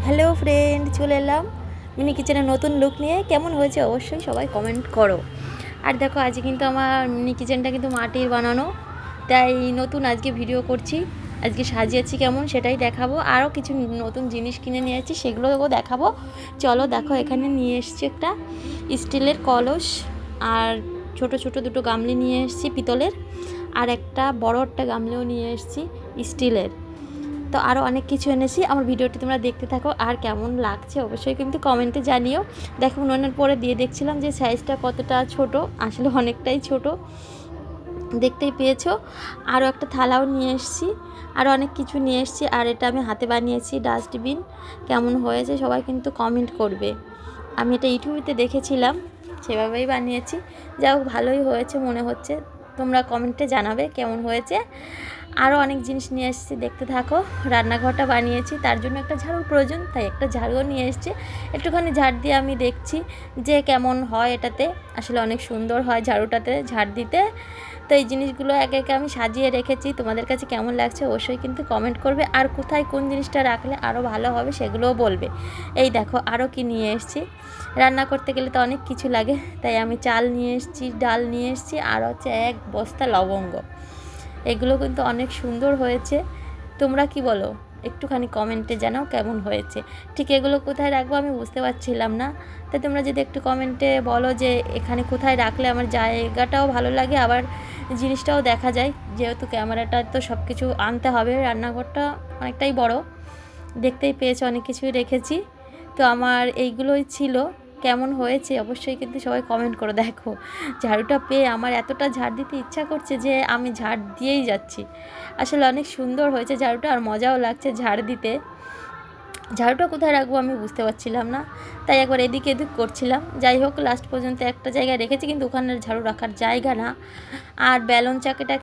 Hello friend, চলে এলাম mini কিচেনের নতুন লুক নিয়ে। কেমন হয়েছে অবশ্যই সবাই কমেন্ট করো। আর দেখো, আজকে কিন্তু আমার মিনি কিচেনটা কিন্তু মাটির বানানো, তাই নতুন আজকে ভিডিও করছি। আজকে সাজিয়েছি কেমন সেটাই দেখাবো। আরও কিছু নতুন জিনিস কিনে নিয়ে এসেছি, সেগুলোও দেখাবো। চলো দেখো, এখানে নিয়ে এসেছি একটা স্টিলের কলস, আর ছোট ছোট দুটো গামলি নিয়ে এসেছি পিতলের, আর একটা বড় একটা গামলিও নিয়ে এসেছি স্টিলের। তো আরও অনেক কিছু এনেছি। আমার ভিডিওটি তোমরা দেখতে থাকো, আর কেমন লাগছে অবশ্যই কিন্তু কমেন্টে জানিও। দেখো, উনুনের পরে দিয়ে দেখছিলাম যে সাইজটা কতটা ছোট, আসলে অনেকটাই ছোট, দেখতেই পেয়েছো। আরও একটা থালাও নিয়ে এসেছি, আরও অনেক কিছু নিয়ে এসেছি। আর এটা আমি হাতে বানিয়েছি ডাস্টবিন। কেমন হয়েছে সবাই কিন্তু কমেন্ট করবে। আমি এটা ইউটিউবেতে দেখেছিলাম, সেভাবেই বানিয়েছি। যাই হোক, ভালোই হয়েছে মনে হচ্ছে। তোমরা কমেন্টে জানাবে কেমন হয়েছে। আরও অনেক জিনিস নিয়ে এসেছি, দেখতে থাকো। রান্নাঘরটা বানিয়েছি, তার জন্য একটা ঝাড়ুর প্রয়োজন, তাই একটা ঝাড়ুও নিয়ে এসেছি। একটুখানি ঝাড় দিয়ে আমি দেখছি যে কেমন হয় এটাতে। আসলে অনেক সুন্দর হয় ঝাড়ুটাতে ঝাড় দিতে। তো এই জিনিসগুলো একে একে আমি সাজিয়ে রেখেছি। তোমাদের কাছে কেমন লাগছে অবশ্যই কিন্তু কমেন্ট করবে। আর কোথায় কোন জিনিসটা রাখলে আরও ভালো হবে সেগুলোও বলবে। এই দেখো, আরও কি নিয়ে এসেছি। রান্না করতে গেলে তো অনেক কিছু লাগে, তাই আমি চাল নিয়ে এসেছি, ডাল নিয়ে এসেছি, আর হচ্ছে এক বস্তা লবঙ্গ। এগুলো কিন্তু অনেক সুন্দর হয়েছে। তোমরা কি বলো? একটুখানি কমেন্টে জানাও কেমন হয়েছে। ঠিক এগুলো কোথায় রাখবো আমি বুঝতে পারছিলাম না, তাই তোমরা যদি একটু কমেন্টে বলো যে এখানে কোথায় রাখলে আমার জায়গাটাও ভালো লাগে, আবার জিনিসটাও দেখা যায়। যেহেতু ক্যামেরাটা তো সব কিছু আনতে হবে, রান্নাঘরটা অনেকটাই বড়, দেখতেই পেয়েছো অনেক কিছুই রেখেছি। তো আমার এইগুলোই ছিল। কেমন হয়েছে অবশ্যই কিন্তু সবাই কমেন্ট করে। দেখো, ঝাড়ুটা পেয়ে আমার এতটা ঝাড় দিতে ইচ্ছা করছে যে আমি ঝাড় দিয়েই যাচ্ছি। আসলে অনেক সুন্দর হয়েছে ঝাড়ুটা, আর মজাও লাগছে ঝাড় দিতে। ঝাড়ুটা কোথায় রাখবো আমি বুঝতে পারছিলাম না, তাই একবার এদিক এদিক করছিলাম। যাই হোক, লাস্ট পর্যন্ত একটা জায়গায় রেখেছি, কিন্তু ওখানে ঝাড়ু রাখার জায়গা না। আর ব্যালন চাকিটা